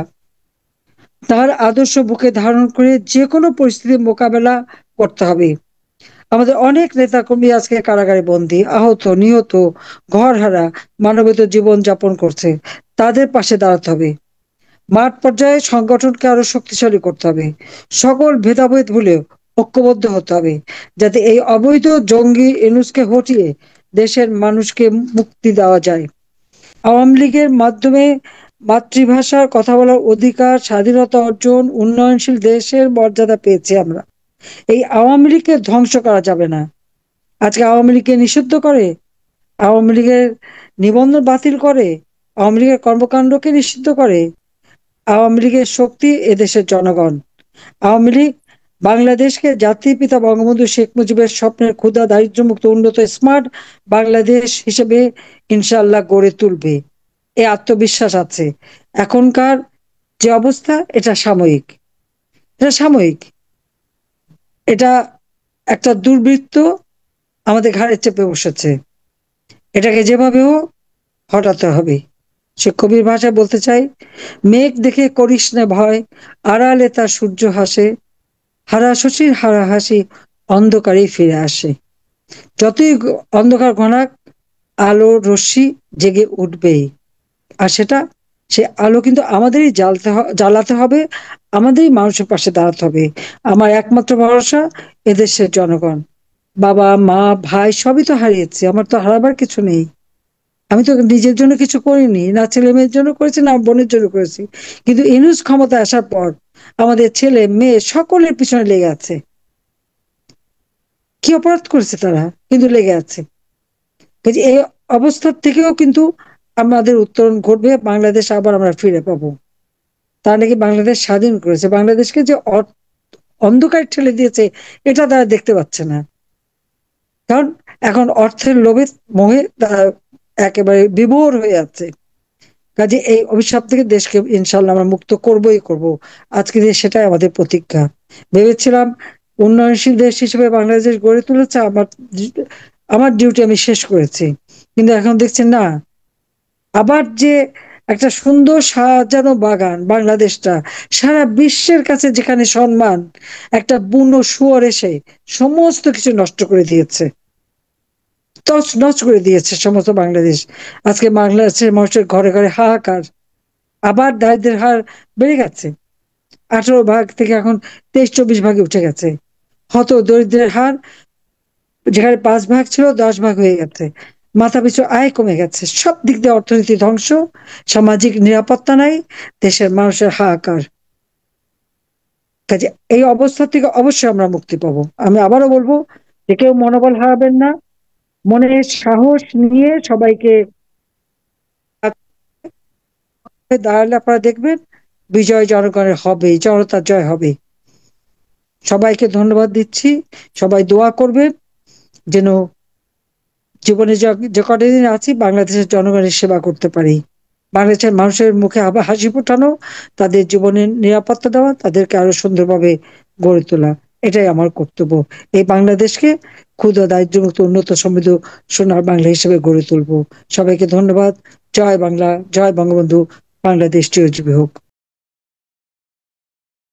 তার আদর্শ বুকে ধারণ করে যে কোনো পরিস্থিতি মোকাবেলা করতে হবে। আমাদের অনেক নেতাকর্মী আজকে কারাগারে বন্দী, আহত, নিহত, ঘরহারা, মানবেতর জীবন যাপন করছে। তাদের পাশে দাঁড়াতে হবে। মাঠ পর্যায়ে সংগঠনকে আরো শক্তিশালী করতে হবে। সকল ভেদাভেদ ভুলে ঐক্যবদ্ধ হতে হবে, যাতে এই অবৈধ জঙ্গি এনুসকে হটিয়ে দেশের মানুষকে মুক্তি দেওয়া যায়। আওয়ামী লীগের মাধ্যমে মাতৃভাষার কথা বলার অধিকার, স্বাধীনতা অর্জন, উন্নয়নশীল দেশের মর্যাদা পেয়েছি আমরা। এই আওয়ামী লীগকে ধ্বংস করা যাবে না। আজকে আওয়ামী লীগকে নিষিদ্ধ করে, আওয়ামী লীগের নিবন্ধন বাতিল করে, আওয়ামী লীগের কর্মকাণ্ডকে নিষিদ্ধ করে। আওয়ামী লীগের শক্তি এদেশের জনগণ। আওয়ামী লীগ বাংলাদেশকে জাতির পিতা বঙ্গবন্ধু শেখ মুজিবের স্বপ্নের ক্ষুধা দারিদ্র্যমুক্ত উন্নত স্মার্ট বাংলাদেশ হিসেবে ইনশাআল্লাহ গড়ে তুলবে, এই আত্মবিশ্বাস আছে। এখনকার যে অবস্থা, এটা সাময়িক, এটা সাময়িক। এটা একটা দুর্বৃত্ত আমাদের ঘাড়ে চেপে বসেছে, এটাকে যেভাবে হোক হটাতে হবে। সে কবির ভাষায় বলতে চাই, মেঘ দেখে করিস না ভয়, আড়ালে তার সূর্য হাসে, হারাশশীর হারাহাসি অন্ধকারেই ফিরে আসে। যতই অন্ধকার ঘনাক, আলোর রশ্মি জেগে উঠবেই। আর সেটা, সে আলো কিন্তু আমাদেরই জ্বালাতে হবে, আমাদেরই মানুষের পাশে দাঁড়াতে হবে। আমার একমাত্র ভরসা এদেশের জনগণ। বাবা মা ভাই সবই তো হারিয়েছি, আমার তো হারাবার কিছু নেই। আমি তো নিজের জন্য কিছু করিনি, না ছেলে মেয়ের জন্য করেছি, না বোনের জন্য করেছি। কিন্তু ইনুস ক্ষমতায় আসার পর আমাদের ছেলে মেয়ে সকলের পিছনে লেগে আছে। কি অপরাধ করেছে তারা, কিন্তু লেগে আছে। কাজে এই অবস্থার থেকেও কিন্তু আমাদের উত্তরণ ঘটবে, বাংলাদেশ আবার আমরা ফিরে পাবো। তারা নাকি বাংলাদেশ স্বাধীন করেছে, বাংলাদেশকে যে অন্ধকার ঠেলে দিয়েছে এটা তারা দেখতে পাচ্ছে না। কারণ এখন অর্থের লোভে মোহে তারা একেবারে বিভোর হয়ে আছে। কাজে এই অভিশাপ থেকে দেশকে ইনশাল্লাহ আমরা মুক্ত করবই করব। আজকে দিয়ে সেটাই আমাদের প্রতিজ্ঞা। ভেবেছিলাম উন্নয়নশীল দেশ হিসেবে বাংলাদেশ গড়ে তুলেছে, আমার ডিউটি আমি শেষ করেছি। কিন্তু এখন দেখছি না, আবার যে একটা সুন্দর সাজানো বাগান বাংলাদেশটা, সারা বিশ্বের কাছে যেখানে সম্মান, একটা বুনো শুয়োর এসে সমস্ত কিছু নষ্ট করে দিয়েছে, তছ নছ করে দিয়েছে সমস্ত বাংলাদেশ। আজকে বাংলাদেশের মানুষের ঘরে ঘরে হাহাকার। আবার দারিদ্রের হার বেড়ে গেছে, 18 ভাগ থেকে এখন 23-24 ভাগে উঠে গেছে। হত দরিদ্রের হার যেখানে 5 ভাগ ছিল 10 ভাগ হয়ে গেছে। মাথা পিছু আয় কমে গেছে, সব দিক দিয়ে অর্থনীতি ধ্বংস, সামাজিক নিরাপত্তা নাই, দেশের মানুষের হাহাকার। কাজে এই অবস্থা থেকে অবশ্যই আমরা মুক্তি পাবো। আমি আবারও বলবো যে কেউ মনোবল হারাবেন না, মনে সাহস নিয়ে সবাইকে দাঁড়ালে আপনারা দেখবেন বিজয় জনগণের হবে, জনতার জয় হবে। সবাইকে ধন্যবাদ দিচ্ছি। সবাই দোয়া করবেন যেন জীবনে যে কটা দিন আছি বাংলাদেশের জনগণের সেবা করতে পারি। বাংলাদেশের মানুষের মুখে আবার হাসি ফোটানো, তাদের জীবনের নিরাপত্তা দেওয়া, তাদেরকে আরো সুন্দরভাবে গড়ে তোলা, এটাই আমার কর্তব্য। এই বাংলাদেশকে ক্ষুদ্র দারিদ্র্যমুক্ত উন্নত সমৃদ্ধ সোনার বাংলা হিসেবে গড়ে তুলবো। সবাইকে ধন্যবাদ। জয় বাংলা, জয় বঙ্গবন্ধু, বাংলাদেশ চিরজীবী হোক।